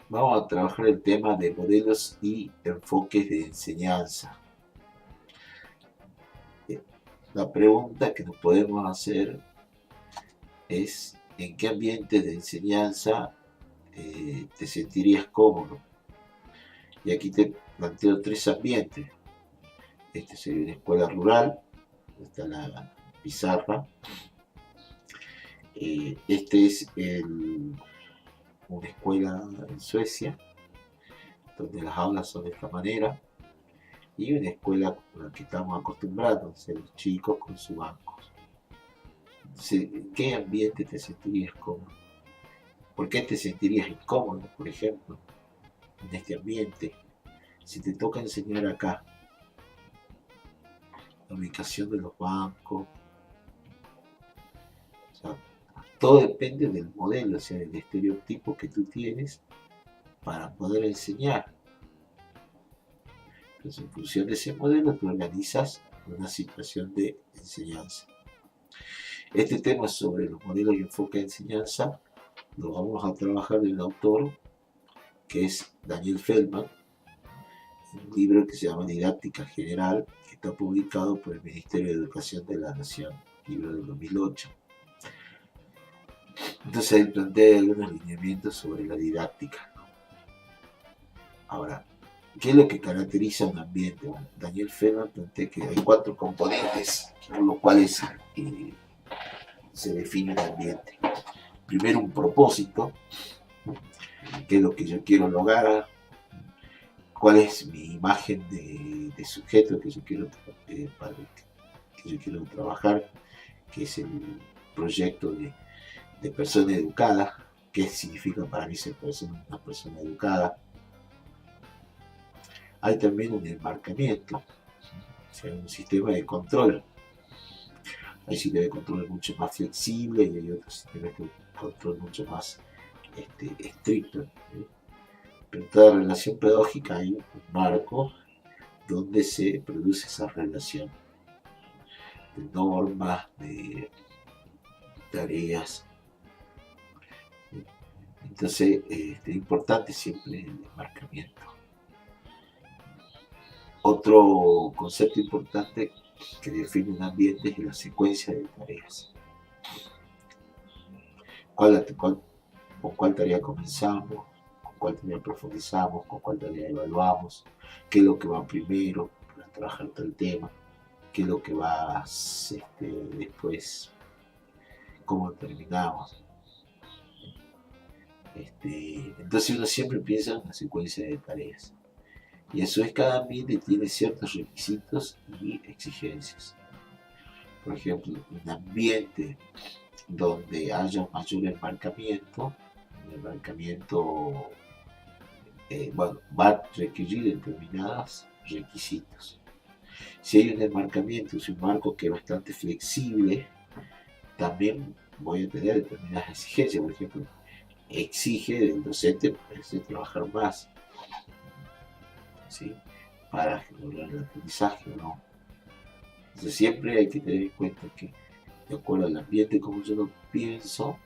Vamos a trabajar el tema de modelos y enfoques de enseñanza. La pregunta que nos podemos hacer es: ¿en qué ambiente de enseñanza te sentirías cómodo? Y aquí te planteo tres ambientes. Este sería una escuela rural, donde está la pizarra. Este es una escuela en Suecia, donde las aulas son de esta manera, y una escuela con la que estamos acostumbrados, los chicos con su banco. ¿En qué ambiente te sentirías cómodo? ¿Por qué te sentirías incómodo, por ejemplo, en este ambiente? Si te toca enseñar acá, la ubicación de los bancos, o sea, todo depende del modelo, o sea, del estereotipo que tú tienes para poder enseñar. Entonces, en función de ese modelo, tú organizas una situación de enseñanza. Este tema sobre los modelos y enfoque de enseñanza lo vamos a trabajar de un autor que es Daniel Feldman, un libro que se llama Didáctica General, que está publicado por el Ministerio de Educación de la Nación, libro del 2008. Entonces él plantea algunos lineamientos sobre la didáctica. Ahora, ¿qué es lo que caracteriza un ambiente? Bueno, Daniel Feldman plantea que hay 4 componentes por los cuales se define un ambiente. Primero, un propósito, qué es lo que yo quiero lograr, cuál es mi imagen de sujeto que yo quiero, que yo quiero trabajar, que es el proyecto de persona educada, qué significa para mí ser una persona educada. Hay también un enmarcamiento, o sea, un sistema de control. Hay sistemas de control mucho más flexibles y hay otros sistemas de control mucho más estrictos. Pero en toda relación pedagógica hay un marco donde se produce esa relación de normas, de tareas. Entonces, es importante siempre el enmarcamiento. Otro concepto importante que define un ambiente es la secuencia de tareas. ¿Con cuál tarea comenzamos? ¿Con cuál tarea profundizamos? ¿Con cuál tarea evaluamos? ¿Qué es lo que va primero para trabajar todo el tema? ¿Qué es lo que va después? ¿Cómo terminamos? Entonces uno siempre piensa en una secuencia de tareas. Y eso es, cada ambiente tiene ciertos requisitos y exigencias. Por ejemplo, un ambiente donde haya un mayor enmarcamiento, el enmarcamiento va a requerir determinados requisitos. Si hay un enmarcamiento, si un marco que es bastante flexible, también voy a tener determinadas exigencias. Por ejemplo, exige del docente trabajar más, ¿sí? Para lograr el aprendizaje o no. Entonces siempre hay que tener en cuenta que, de acuerdo al ambiente como yo lo pienso,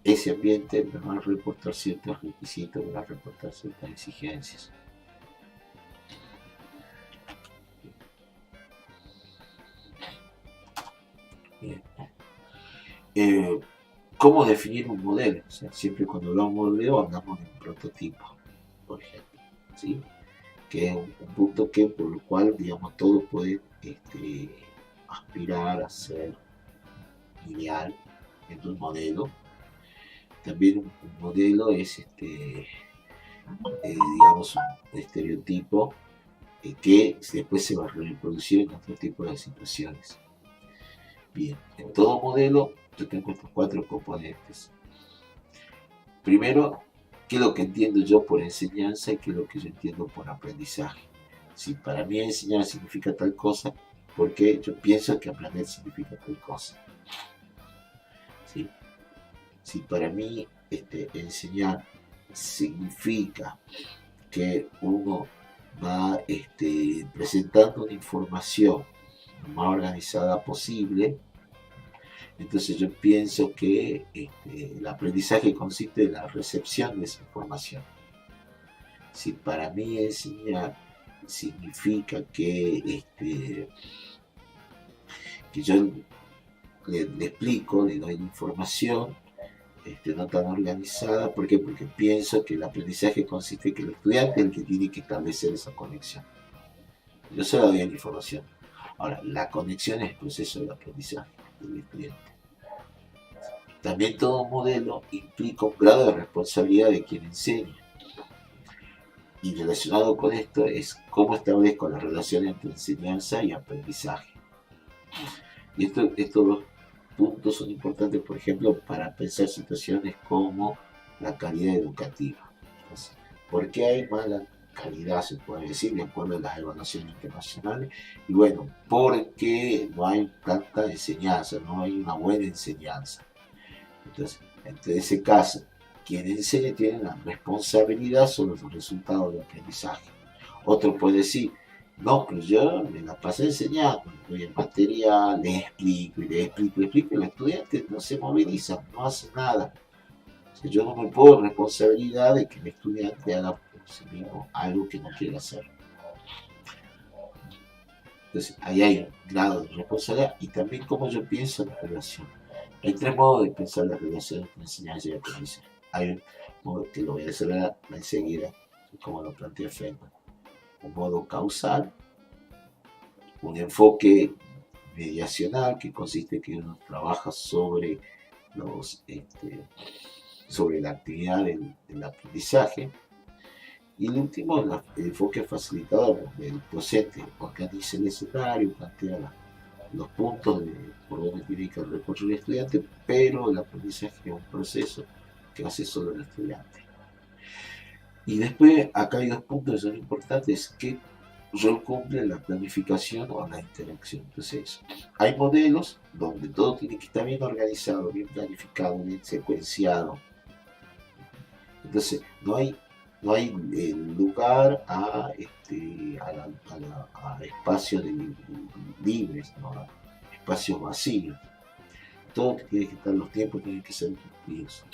ese ambiente me va a reportar ciertos requisitos, me va a reportar ciertas exigencias. Bien. ¿Cómo definir un modelo? O sea, siempre cuando hablamos de modelo hablamos de un prototipo, por ejemplo, ¿sí? Que es un punto que por el cual, digamos, todo puede aspirar a ser ideal en un modelo. También un modelo es, digamos, un estereotipo que después se va a reproducir en otro tipo de situaciones. Bien, en todo modelo yo tengo estos 4 componentes. Primero, ¿qué es lo que entiendo yo por enseñanza y qué es lo que yo entiendo por aprendizaje? Si para mí enseñar significa tal cosa, porque yo pienso que aprender significa tal cosa. ¿Sí? Si para mí enseñar significa que uno va presentando una información lo más organizada posible, Entonces yo pienso que el aprendizaje consiste en la recepción de esa información. Si para mí enseñar significa que yo le explico, le doy información, no tan organizada. ¿Por qué? Porque pienso que el aprendizaje consiste en que el estudiante es el que tiene que establecer esa conexión. Yo solo doy la información. Ahora, la conexión es el proceso de aprendizaje del estudiante. También todo modelo implica un grado de responsabilidad de quien enseña. Y relacionado con esto es cómo establezco la relación entre enseñanza y aprendizaje. Y estos dos puntos son importantes, por ejemplo, para pensar situaciones como la calidad educativa. Entonces, ¿por qué hay mala calidad, se puede decir, de acuerdo a las evaluaciones internacionales? Y bueno, porque no hay tanta enseñanza, no hay una buena enseñanza. Entonces, en ese caso, quien enseña tiene la responsabilidad sobre los resultados del aprendizaje. Otro puede decir, no, pero yo me la pasé enseñando, doy el material, le explico, y el estudiante no se moviliza, no hace nada. O sea, yo no me pongo responsabilidad de que el estudiante haga por sí mismo algo que no quiere hacer. Entonces, ahí hay un grado de responsabilidad y también cómo yo pienso en la relación. Hay tres modos de pensar la relación entre enseñanza y aprendizaje. Hay un modo que lo voy a decir enseguida, como lo plantea Feynman. Un modo causal, un enfoque mediacional, que consiste en que uno trabaja sobre sobre la actividad del aprendizaje. Y el último, el enfoque facilitador, donde el docente organiza el escenario, plantea los puntos por donde tiene que recorrer el estudiante, pero el aprendizaje es un proceso que hace solo el estudiante. Y después, acá hay dos puntos que son importantes, que rol cumple la planificación o la interacción. Entonces, hay modelos donde todo tiene que estar bien organizado, bien planificado, bien secuenciado. Entonces, no hay lugar a espacios libres, ¿no? A espacios vacíos. Todo tiene que estar, los tiempos tienen que ser cumplidos.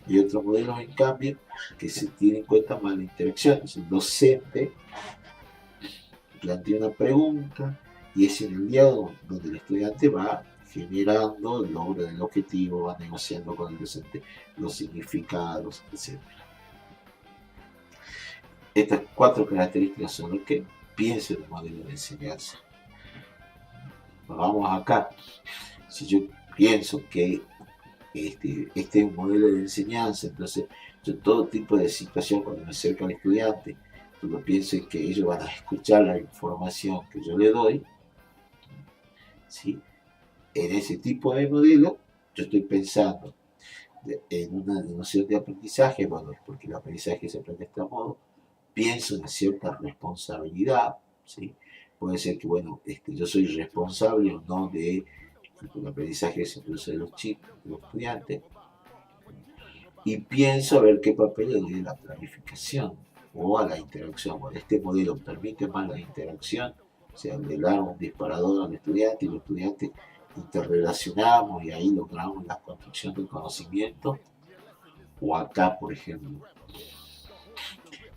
Y otros modelos, en cambio, que se tienen en cuenta más la interacción. El docente plantea una pregunta y es en el diálogo donde el estudiante va generando el logro del objetivo, va negociando con el docente los significados, etc. Estas cuatro características son lo que pienso en el modelo de enseñanza. Vamos acá. Si yo pienso que este es un modelo de enseñanza, entonces yo todo tipo de situación cuando me acerco al estudiante, yo pienso en que ellos van a escuchar la información que yo le doy, ¿sí? En ese tipo de modelo yo estoy pensando en una noción de aprendizaje, bueno, porque el aprendizaje se aprende de este modo, pienso en cierta responsabilidad, ¿sí? Puede ser que, bueno, yo soy responsable o no de el aprendizaje que se produce de los chicos, de los estudiantes, y pienso a ver qué papel le doy a la planificación o a la interacción. Bueno, este modelo permite más la interacción, o sea, le dar un disparador al estudiante y los estudiantes interrelacionamos y ahí logramos la construcción del conocimiento. O acá, por ejemplo,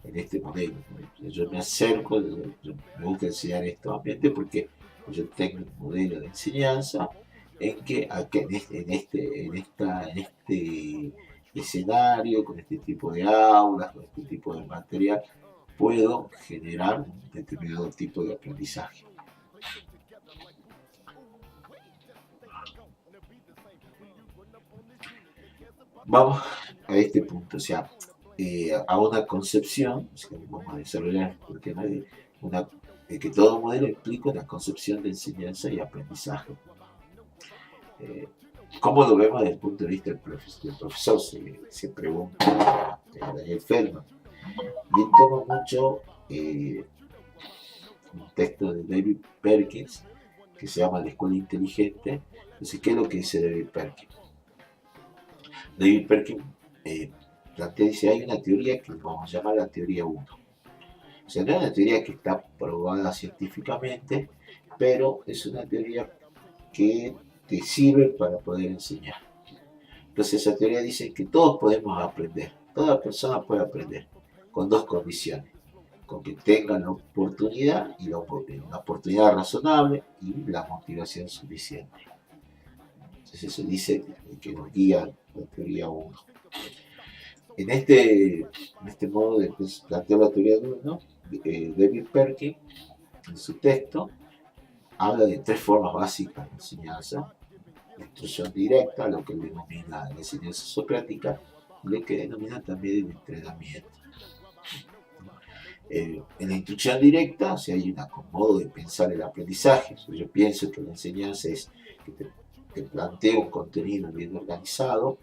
en este modelo, yo me acerco, yo me gusta enseñar estos ambientes porque yo tengo un modelo de enseñanza en que en este escenario, con este tipo de aulas, con este tipo de material, puedo generar un determinado tipo de aprendizaje. Vamos a este punto, o sea, a una concepción, o sea, vamos a desarrollar el tema de que todo modelo implica una concepción de enseñanza y aprendizaje. ¿Cómo lo vemos desde el punto de vista del profesor? Se pregunta Daniel Feldman. Y él toma mucho un texto de David Perkins que se llama La Escuela Inteligente. Entonces, ¿qué es lo que dice David Perkins? David Perkins dice, hay una teoría que vamos a llamar la teoría 1. O sea, no es una teoría que está probada científicamente, pero es una teoría que te sirve para poder enseñar. Entonces esa teoría dice que todos podemos aprender, toda persona puede aprender, con dos condiciones, con que tengan la oportunidad y la oportunidad razonable y la motivación suficiente. Entonces eso dice que nos guía la teoría 1. En este modo de plantear la teoría 1, David Perkin, en su texto, habla de tres formas básicas de enseñanza: la instrucción directa, lo que él denomina la enseñanza socrática, y lo que denomina también el entrenamiento. En la instrucción directa, o sea, hay un modo de pensar el aprendizaje. Yo pienso que la enseñanza es que te planteo un contenido bien organizado,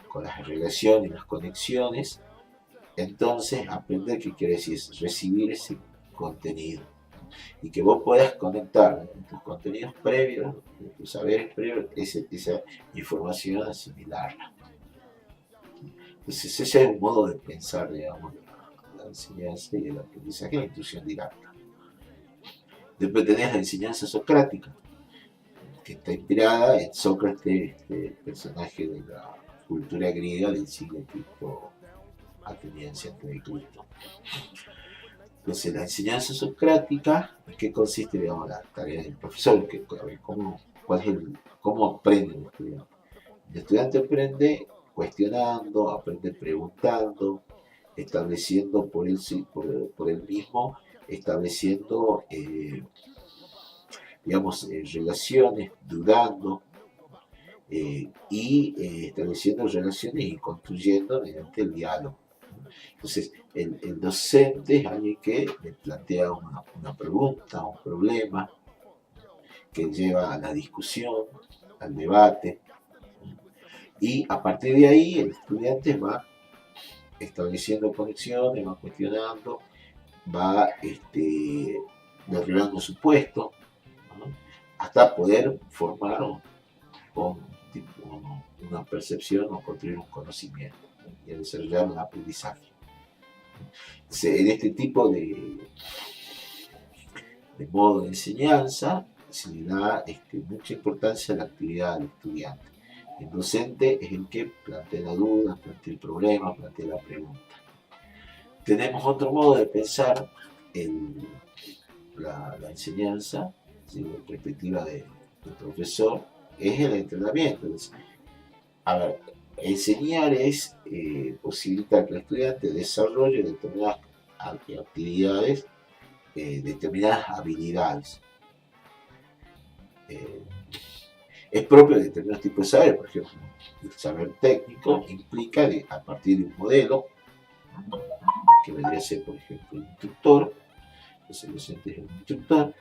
con las relaciones y las conexiones. Entonces, aprender, ¿qué quiere decir? Es recibir ese contenido y que vos puedas conectar tus contenidos previos, tus saberes previos, esa información, asimilarla. Entonces ese es un modo de pensar, digamos, la enseñanza y el aprendizaje, la instrucción didáctica. Después tenés la enseñanza socrática, que está inspirada en Sócrates, este personaje de la cultura griega del siglo V ateniense antes de Cristo. Entonces, la enseñanza socrática, ¿en qué consiste, digamos, la tarea del profesor? ¿Cómo aprende el estudiante? El estudiante aprende cuestionando, aprende preguntando, estableciendo por él mismo, estableciendo, relaciones, dudando, y estableciendo relaciones y construyendo mediante el diálogo. Entonces, el docente es alguien que le plantea una pregunta, un problema, que lleva a la discusión, al debate, y a partir de ahí el estudiante va estableciendo conexiones, va cuestionando, va derribando supuestos, ¿no? Hasta poder formar una percepción o construir un conocimiento, ¿no? Y desarrollar un aprendizaje. En este tipo de modo de enseñanza se le da mucha importancia a la actividad del estudiante. El docente es el que plantea la duda, plantea el problema, plantea la pregunta. Tenemos otro modo de pensar la enseñanza, ¿sí? La perspectiva del profesor, es el entrenamiento. Entonces, a ver, enseñar es posibilitar que el estudiante desarrolle determinadas actividades, determinadas habilidades. Es propio de determinados tipos de saber. Por ejemplo, el saber técnico implica a partir de un modelo, que vendría a ser, por ejemplo, el instructor, entonces el docente es el instructor,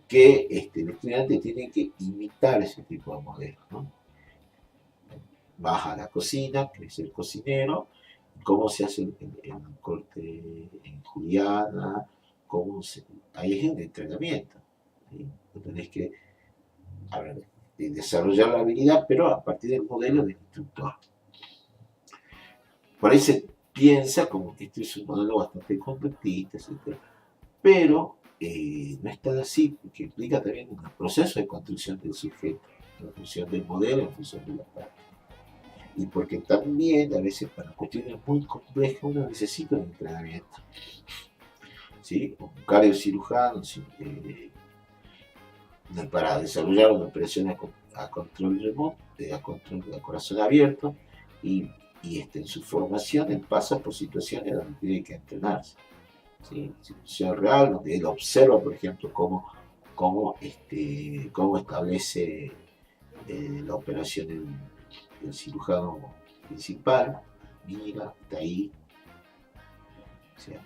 que el estudiante tiene que imitar ese tipo de modelos, ¿no? Baja a la cocina, que es el cocinero, cómo se hace el corte en juliana, ahí es el entrenamiento, ¿sí? Tenés que desarrollar la habilidad, pero a partir del modelo del instructor. Por ahí se piensa como que este es un modelo bastante conductista, etc. Pero no es tan así, porque implica también un proceso de construcción del sujeto, en función del modelo, en función de la práctica. Y porque también a veces para cuestiones muy complejas uno necesita un entrenamiento, ¿sí? Un cardiocirujano, para desarrollar una operación a control remoto, a control a corazón abierto, y en su formación él pasa por situaciones donde tiene que entrenarse, ¿sí? Situación real, donde él observa, por ejemplo, cómo establece la operación el cirujano principal, mira, está ahí. O sea,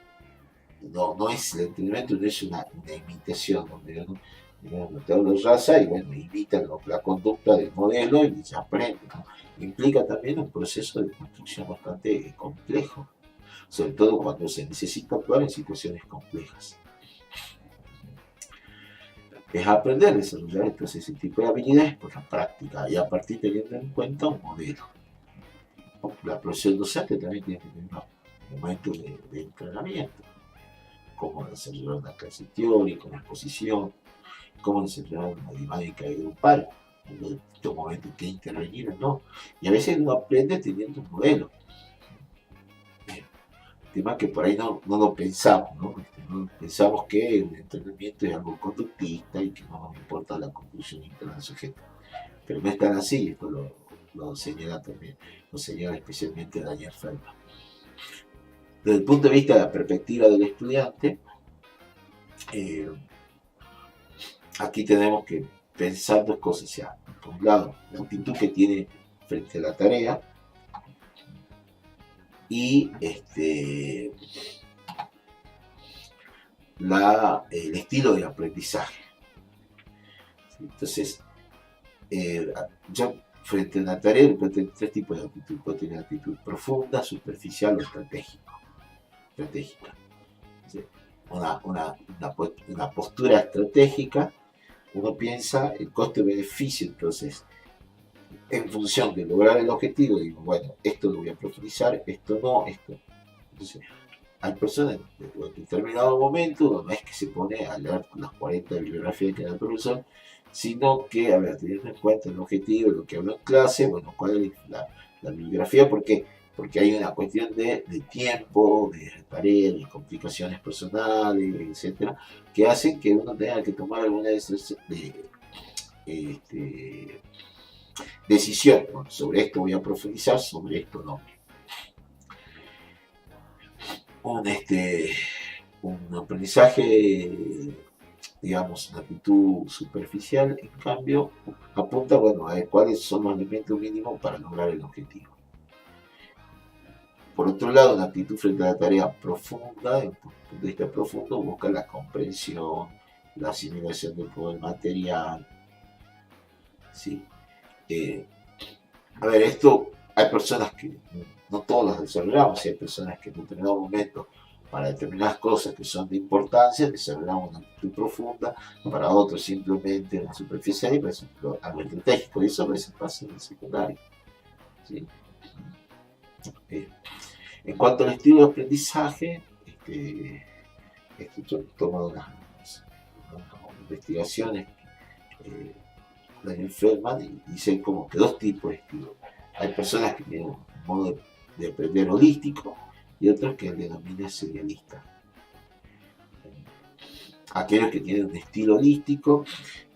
no es el entrenamiento, no es una imitación, donde uno raza y bueno, imita la conducta del modelo y se aprende, ¿no? Implica también un proceso de construcción bastante complejo, sobre todo cuando se necesita actuar en situaciones complejas. Es aprender a desarrollar entonces ese tipo de habilidades por la práctica y a partir teniendo en cuenta un modelo. La profesión docente también tiene que tener un momento de entrenamiento, cómo desarrollar una clase teórica, una exposición, cómo desarrollar una dinámica grupal, en estos momentos que intervenir o no. Y a veces uno aprende teniendo un modelo. Tema que por ahí no lo pensamos, ¿no? Pensamos que el entrenamiento es algo conductista y que no nos importa la conclusión interna del sujeto. Pero no es tan así, esto lo señala también, lo señala especialmente Daniel Feldman. Desde el punto de vista de la perspectiva del estudiante, eh, aquí tenemos que pensar dos cosas. O sea, por un lado, la actitud que tiene frente a la tarea y el estilo de aprendizaje. Entonces, yo frente a la tarea puedo tener tres tipos de actitud. Puedo tener actitud profunda, superficial o estratégica. Una postura estratégica, uno piensa el coste-beneficio, entonces en función de lograr el objetivo, digo, bueno, esto lo voy a profundizar, esto no, esto. Entonces, hay personas en determinado momento no es que se pone a leer las 40 bibliografías que da el profesor, sino que, a ver, teniendo en cuenta el objetivo, lo que habló en clase, bueno, cuál es la bibliografía, porque hay una cuestión de tiempo, de tarea, de complicaciones personales, etcétera, que hacen que uno tenga que tomar alguna decisión. Bueno, sobre esto voy a profundizar, sobre esto no. Un aprendizaje, digamos, una actitud superficial, en cambio, apunta, bueno, a ver cuáles son los elementos mínimos para lograr el objetivo. Por otro lado, una actitud frente a la tarea profunda, desde un punto de vista profundo, busca la comprensión, la asimilación del poder material. ¿Sí? A ver, esto, hay personas que no todos las desarrollamos, y hay personas que en determinado momento, para determinadas cosas que son de importancia, desarrollamos una actitud profunda, para otros simplemente una superficial y por ejemplo algo estratégico, y eso a veces pasa en el secundario. ¿Sí? En cuanto al estilo de aprendizaje, yo he tomado unas investigaciones, Daniel Feldman, y dice como que dos tipos de estilo. Hay personas que tienen un modo de aprender holístico y otros que él denomina serialista. Aquellos que tienen un estilo holístico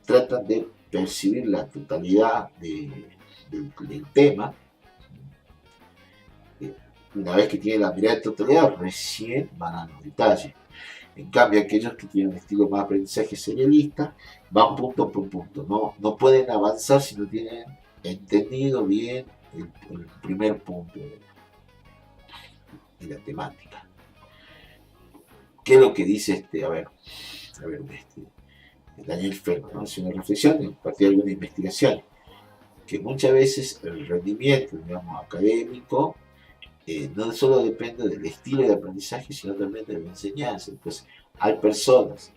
tratan de percibir la totalidad del tema. Una vez que tienen la mirada de totalidad, recién van a los detalles. En cambio, aquellos que tienen un estilo más aprendizaje serialista van punto por punto. No pueden avanzar si no tienen entendido bien el primer punto de la temática. ¿Qué es lo que dice Daniel Feldman? ¿No? Es una reflexión a partir de alguna investigación, que muchas veces el rendimiento, digamos, académico no solo depende del estilo de aprendizaje, sino también de la enseñanza. Entonces, hay personas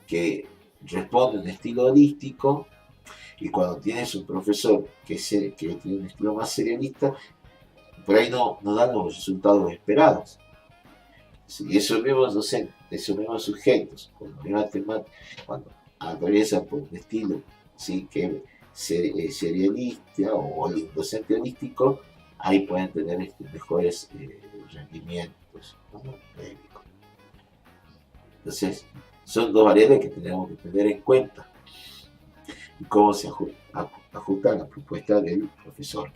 que responden un estilo holístico y cuando tienes un profesor que tiene un estilo más serialista, por ahí no dan los resultados esperados. Y esos mismos docentes, esos mismos sujetos, cuando atraviesan por un estilo, ¿sí?, que es serialista o el docente holístico, ahí pueden tener mejores rendimientos, ¿no?, médicos. Entonces, son dos variables que tenemos que tener en cuenta y cómo se ajusta a la propuesta del profesor.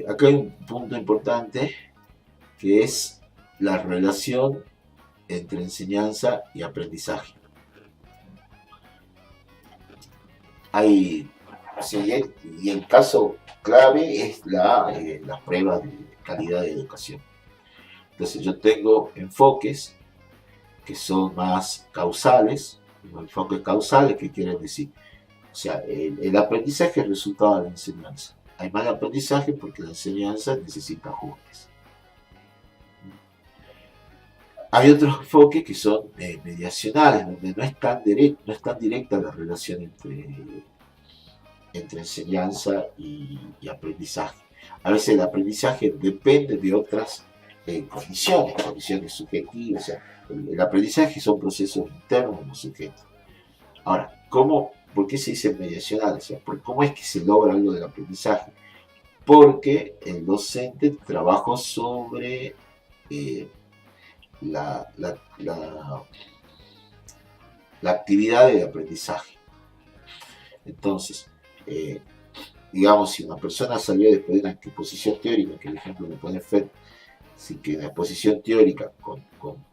Acá hay un punto importante que es la relación entre enseñanza y aprendizaje. Y el caso clave es la prueba de calidad de educación. Entonces yo tengo enfoques que son más causales. Enfoques causales, ¿qué quieren decir? O sea, el aprendizaje es resultado de la enseñanza. Hay mal aprendizaje porque la enseñanza necesita ajustes. Hay otros enfoques que son mediacionales, donde no es tan directa la relación entre enseñanza y aprendizaje. A veces el aprendizaje depende de otras condiciones subjetivas. O sea, el aprendizaje son procesos internos de los sujetos. Ahora, ¿por qué se dice mediacional? O sea, ¿cómo es que se logra algo del aprendizaje? Porque el docente trabajó sobre eh, la, la, la, la actividad de aprendizaje. Entonces, digamos, si una persona salió después de una exposición teórica, que el ejemplo me pone Fed, si que una exposición teórica con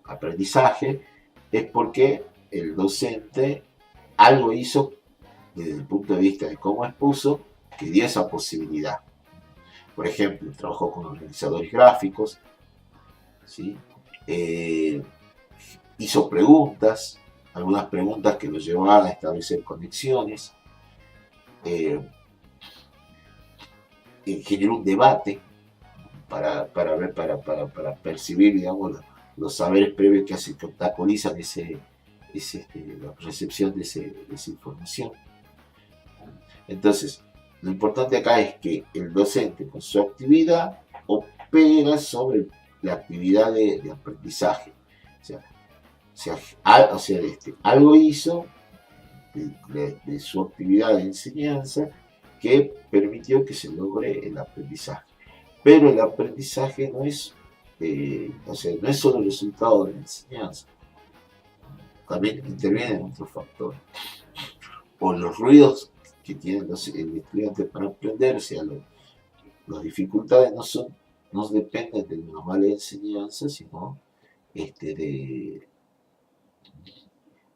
aprendizaje, es porque el docente algo hizo desde el punto de vista de cómo expuso, que dio esa posibilidad. Por ejemplo, trabajó con organizadores gráficos, ¿sí? Hizo preguntas, algunas preguntas que lo llevaban a establecer conexiones, generó un debate para percibir, digamos, los saberes previos que obstaculizan la recepción de esa información. Entonces, lo importante acá es que el docente con su actividad opera sobre la actividad de aprendizaje. Algo hizo de su actividad de enseñanza que permitió que se logre el aprendizaje. Pero el aprendizaje no es solo el resultado de la enseñanza. También intervienen otros factores. O los ruidos que tienen el estudiante para aprender, o sea, las dificultades no dependen de una mala enseñanza, sino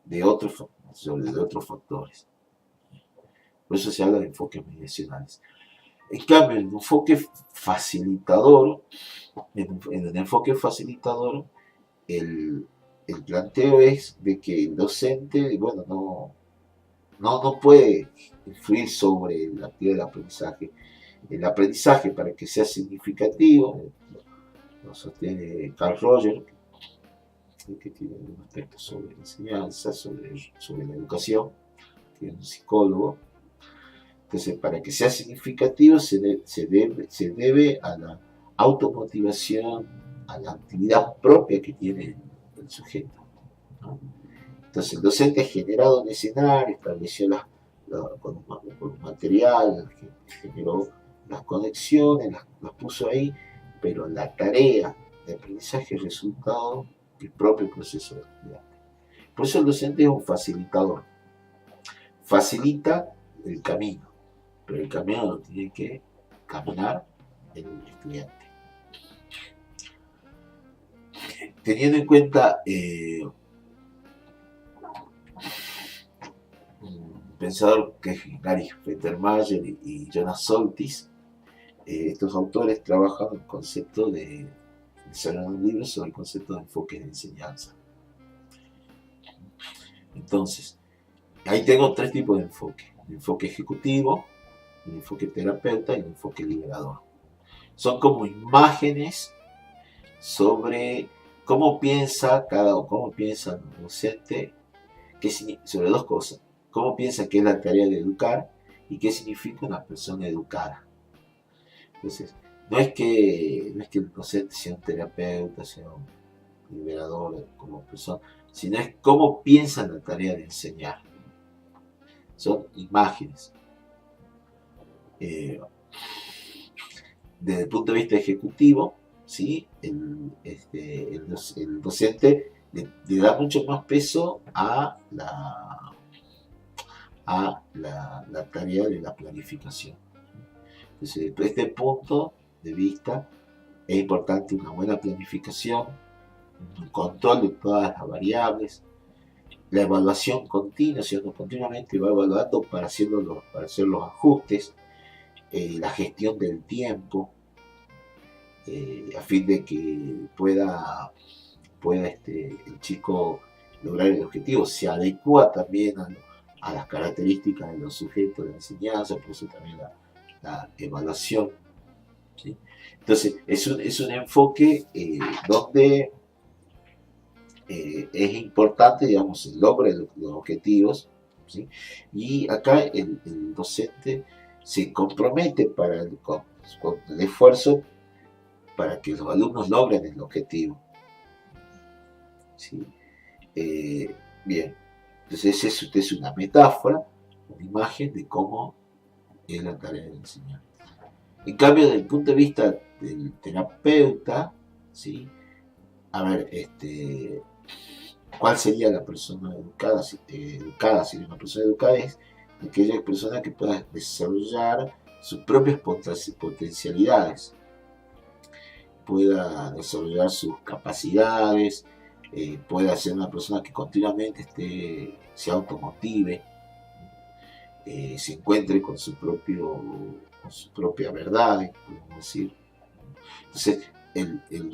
de otros factores. Por eso se habla de enfoques mediacionales. En cambio, en el enfoque facilitador, el planteo es de que el docente, bueno, no puede influir sobre la actividad del aprendizaje. El aprendizaje, para que sea significativo, lo sostiene Carl Rogers, que tiene un aspecto sobre la enseñanza, sobre la educación, que es un psicólogo. Entonces, para que sea significativo, se debe a la automotivación, a la actividad propia que tiene el sujeto, ¿no? Entonces, el docente ha generado un escenario, estableció con un material, generó las conexiones, las puso ahí, pero la tarea de aprendizaje es resultado del propio proceso de estudiante. Por eso el docente es un facilitador. Facilita el camino, pero el camino lo tiene que caminar el estudiante. Teniendo en cuenta un pensador que es Gary Fettermayer y Jonas Soltis, estos autores trabajan el concepto desarrollaron un libro sobre el concepto de enfoque de enseñanza. Entonces, ahí tengo tres tipos de enfoque: el enfoque ejecutivo, el enfoque terapeuta y el enfoque liberador. Son como imágenes sobre cómo piensa el docente sobre dos cosas: cómo piensa que es la tarea de educar y qué significa una persona educada. Entonces, no es que el docente sea un terapeuta, sea un liberador como persona, sino es cómo piensa la tarea de enseñar. Son imágenes. Desde el punto de vista ejecutivo, ¿sí? el docente le da mucho más peso a la tarea de la planificación. Entonces, desde este punto de vista, es importante una buena planificación, un control de todas las variables, la evaluación continua, si uno continuamente va evaluando para hacer los ajustes, la gestión del tiempo, a fin de que pueda el chico lograr el objetivo. Se adecua también a las características de los sujetos de la enseñanza, por eso también la evaluación, ¿sí? Entonces, es un enfoque donde es importante, digamos, el logro de los objetivos, ¿sí? Y acá el docente se compromete con el esfuerzo para que los alumnos logren el objetivo. ¿Sí? Bien, entonces eso es una metáfora, una imagen de cómo es la tarea de enseñar. En cambio, desde el punto de vista del terapeuta, ¿sí? A ver, ¿cuál sería la persona educada? Educada sería una persona educada, es aquella persona que pueda desarrollar sus propias potencialidades, pueda desarrollar sus capacidades, pueda ser una persona que continuamente se automotive, se encuentre con su propia verdad, podemos decir. Entonces, el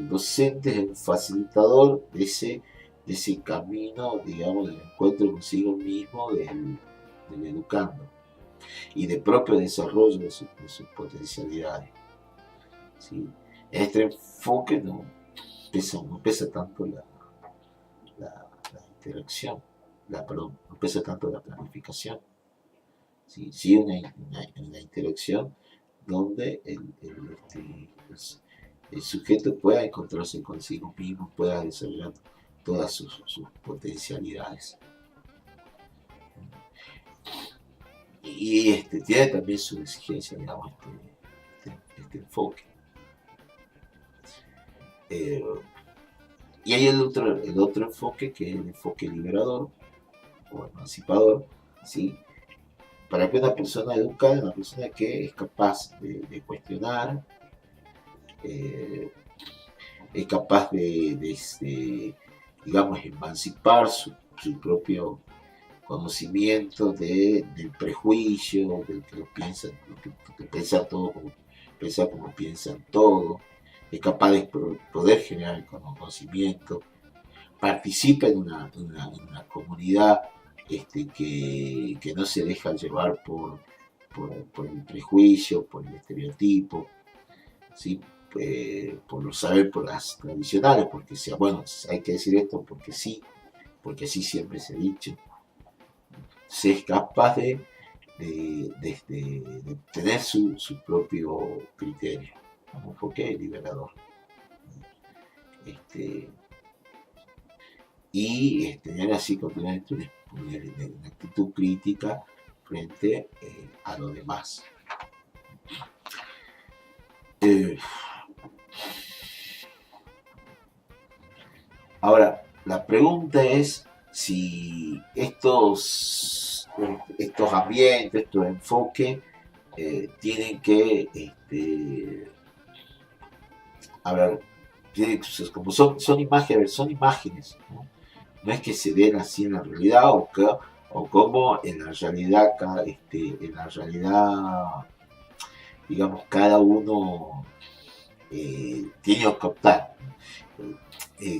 docente es un facilitador de ese camino, digamos, del encuentro consigo mismo del educando y de propio desarrollo de sus potencialidades. ¿Sí? En este enfoque no pesa tanto la interacción, no pesa tanto la planificación. ¿Sí? Sí, una interacción donde el sujeto pueda encontrarse consigo mismo, pueda desarrollar todas sus potencialidades. Y tiene también su exigencia, digamos, este enfoque. Y hay el otro enfoque, que es el enfoque liberador o emancipador, ¿sí? Para que una persona educada es una persona que es capaz de cuestionar, es capaz de digamos, emancipar su propio conocimiento del prejuicio, del que lo piensan, que pensar todo pensar como piensan todo, es capaz de poder generar el conocimiento, participa en una comunidad que no se deja llevar por el prejuicio, por el estereotipo, ¿sí? Por los saberes, por las tradicionales, porque sea, bueno, hay que decir esto porque así siempre se ha dicho. Se es capaz de tener su propio criterio, un enfoque liberador. Y tener así continuamente una actitud crítica frente a lo demás. Ahora, la pregunta es si estos ambientes, estos enfoques, tienen que, a ver, como son imágenes, ¿no? No es que se den así en la realidad o como en la realidad, digamos, cada uno tiene que optar.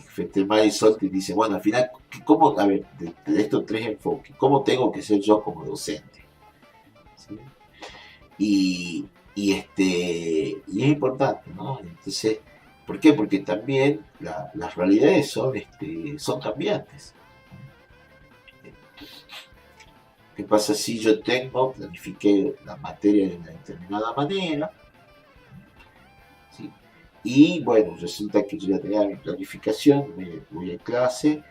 Fetelmar y Solti dice, bueno, al final, ¿cómo, a ver, de estos tres enfoques, cómo tengo que ser yo como docente? ¿Sí? Y es importante, ¿no? Entonces, ¿por qué? Porque también las realidades son cambiantes. ¿Qué pasa si yo planifiqué la materia de una determinada manera? ¿Sí? Y bueno, resulta que yo ya tenía mi planificación, voy a clase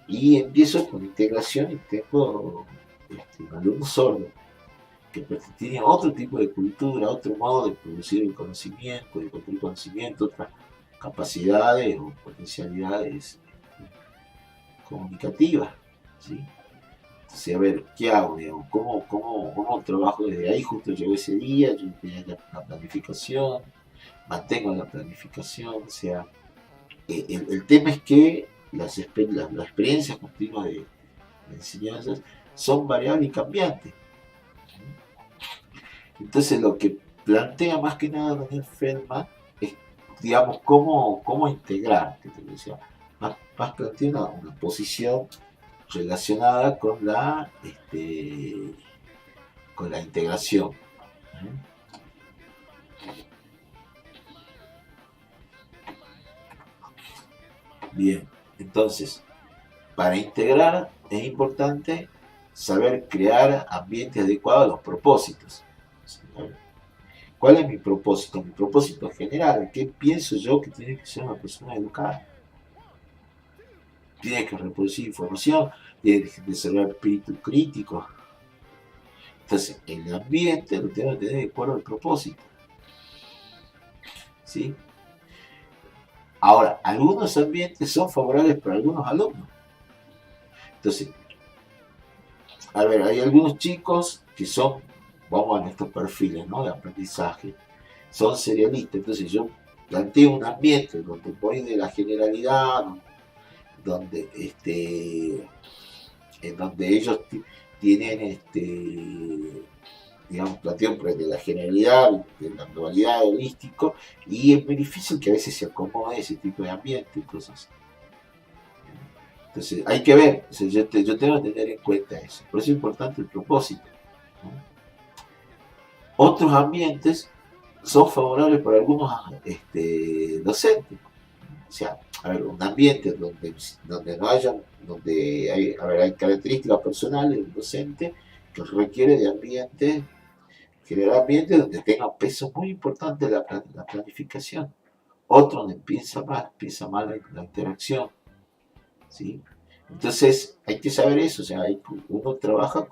y empiezo con integración y tengo un alumno sordo que tiene otro tipo de cultura, otro modo de producir el conocimiento, de construir conocimiento, otras capacidades o potencialidades comunicativas, ¿sí? Entonces, a ver, ¿qué hago? Digamos? ¿Cómo trabajo desde ahí? Justo llegó ese día, yo tenía la planificación, mantengo la planificación, o sea, el tema es que las experiencias continuas de enseñanzas son variables y cambiantes. Entonces lo que plantea más que nada Daniel Feldman es, digamos, cómo integrar, que te decía, más plantea una posición relacionada con la integración. Bien, entonces, para integrar es importante saber crear ambientes adecuados a los propósitos. ¿Cuál es mi propósito? Mi propósito general, ¿qué pienso yo que tiene que ser una persona educada? Tiene que reproducir información, tiene que desarrollar espíritu crítico. Entonces, el ambiente lo tengo que tener de acuerdo al propósito. ¿Sí? Ahora, algunos ambientes son favorables para algunos alumnos. Entonces, a ver, hay algunos chicos que son, vamos a nuestros perfiles, ¿no? De aprendizaje, son serialistas. Entonces, yo planteo un ambiente donde voy de la generalidad, donde en donde ellos tienen digamos, planteo de la generalidad, de la globalidad holístico, y es muy difícil que a veces se acomode ese tipo de ambiente. Entonces hay que ver, o sea, yo tengo que tener en cuenta eso. Por eso es importante el propósito, ¿no? Otros ambientes son favorables para algunos docentes. O sea, a ver, un ambiente donde no haya, donde hay, a ver, hay características personales del docente que requiere de ambiente, generar ambientes donde tenga un peso muy importante la planificación. Otro donde piensa mal la interacción, ¿sí? Entonces hay que saber eso, o sea, uno trabaja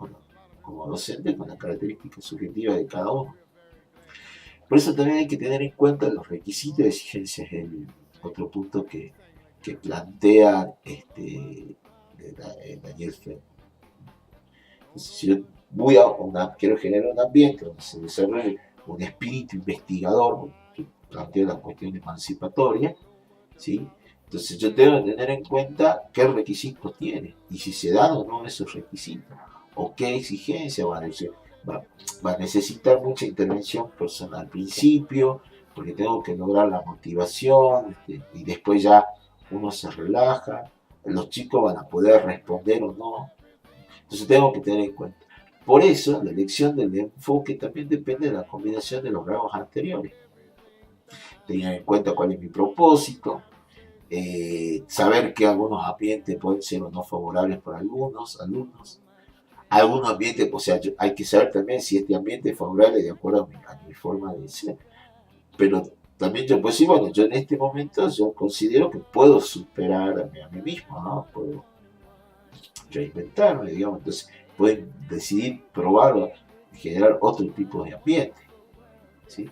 como docente con las características subjetivas de cada uno. Por eso también hay que tener en cuenta los requisitos de exigencias, el otro punto que plantea Daniel Fred. Si yo quiero generar un ambiente donde se desarrolle un espíritu investigador, que plantea la cuestión emancipatoria, ¿sí? Entonces yo tengo que tener en cuenta qué requisitos tiene y si se dan o no esos requisitos o qué exigencia va a necesitar mucha intervención personal al principio porque tengo que lograr la motivación y después ya uno se relaja, los chicos van a poder responder o no, entonces tengo que tener en cuenta. Por eso la elección del enfoque también depende de la combinación de los rasgos anteriores. Tener en cuenta cuál es mi propósito, saber que algunos ambientes pueden ser o no favorables para algunos alumnos. Algunos ambientes, o sea, hay que saber también si este ambiente es favorable de acuerdo a mi forma de ser. Pero también yo puedo decir, bueno, yo en este momento yo considero que puedo superar a mí mismo, ¿no? Puedo reinventarme, digamos. Entonces, pueden decidir probar o generar otro tipo de ambiente, ¿sí?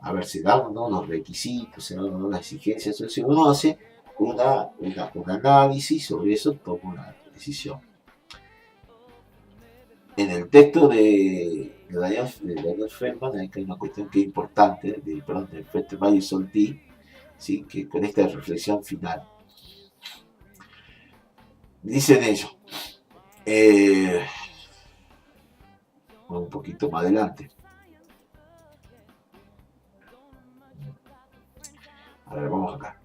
A ver, se dan o no los requisitos, se dan o no las exigencias. Entonces, uno hace un análisis sobre eso, toma una decisión. En el texto de Daniel Feldman hay una cuestión que es importante, de Feldman y Solti, ¿sí? Que con esta reflexión final. Dicen ellos, un poquito más adelante. A ver, vamos acá.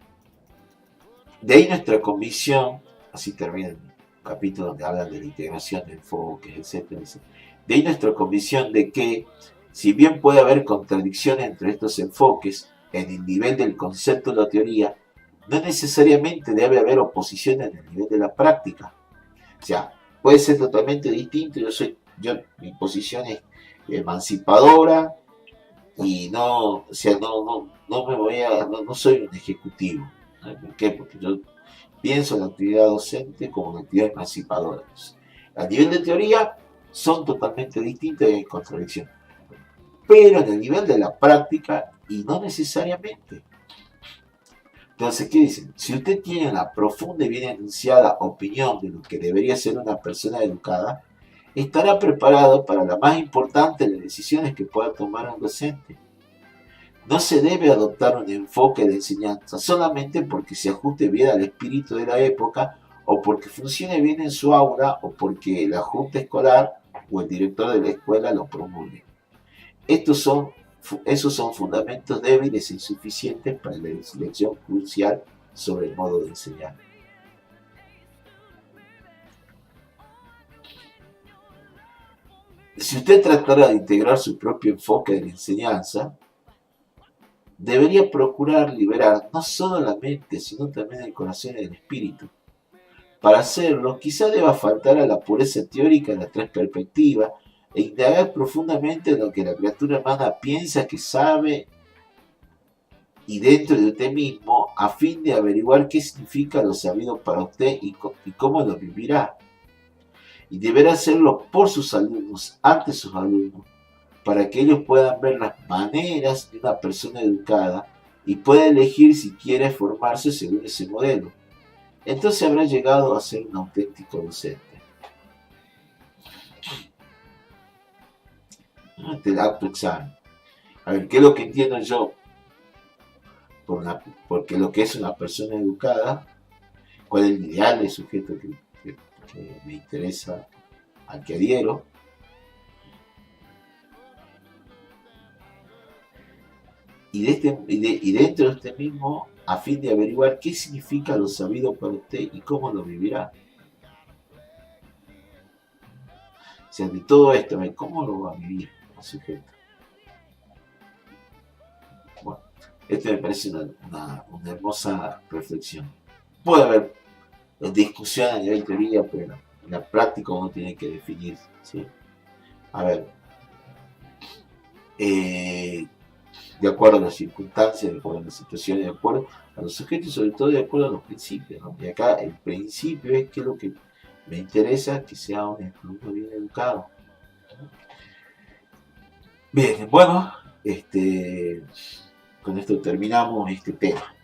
De ahí nuestra convicción, así termina el capítulo donde hablan de la integración de enfoques, etcétera. De ahí nuestra convicción de que, si bien puede haber contradicciones entre estos enfoques en el nivel del concepto de la teoría, no necesariamente debe haber oposición en el nivel de la práctica. O sea, puede ser totalmente distinto. Mi posición es emancipadora y no, o sea, no me voy a, no soy un ejecutivo. ¿Por qué? Porque yo pienso en la actividad docente como una actividad emancipadora. A nivel de teoría son totalmente distintas y hay contradicción. Pero en el nivel de la práctica, y no necesariamente. Entonces, ¿qué dicen? Si usted tiene una profunda y bien enunciada opinión de lo que debería ser una persona educada, estará preparado para la más importante de las decisiones que pueda tomar un docente. No se debe adoptar un enfoque de enseñanza solamente porque se ajuste bien al espíritu de la época o porque funcione bien en su aula o porque la junta escolar o el director de la escuela lo promulgue. Esos son fundamentos débiles e insuficientes para la elección crucial sobre el modo de enseñar. Si usted tratara de integrar su propio enfoque de la enseñanza, debería procurar liberar no solo la mente, sino también el corazón y el espíritu. Para hacerlo, quizá deba faltar a la pureza teórica de las tres perspectivas, e indagar profundamente en lo que la criatura humana piensa que sabe y dentro de usted mismo a fin de averiguar qué significa lo sabido para usted y cómo lo vivirá. Y deberá hacerlo por sus alumnos, ante sus alumnos, para que ellos puedan ver las maneras de una persona educada y pueda elegir si quiere formarse según ese modelo. Entonces habrá llegado a ser un auténtico docente. Ante el autoexamen. A ver, ¿qué es lo que entiendo yo? Porque lo que es una persona educada, cuál es el ideal del sujeto que me interesa, al que adhiero, y dentro de usted mismo, a fin de averiguar qué significa lo sabido para usted y cómo lo vivirá. O sea, de todo esto, ¿cómo lo va a vivir el sujeto? Bueno, esto me parece una hermosa reflexión. Puede haber discusión a nivel teoría, pero en la práctica uno tiene que definir, ¿sí? A ver, de acuerdo a las circunstancias, de acuerdo a las situaciones, de acuerdo a los sujetos y sobre todo de acuerdo a los principios, ¿no? Y acá el principio es que lo que me interesa que sea un alumno bien educado. Bien, bueno, con esto terminamos este tema.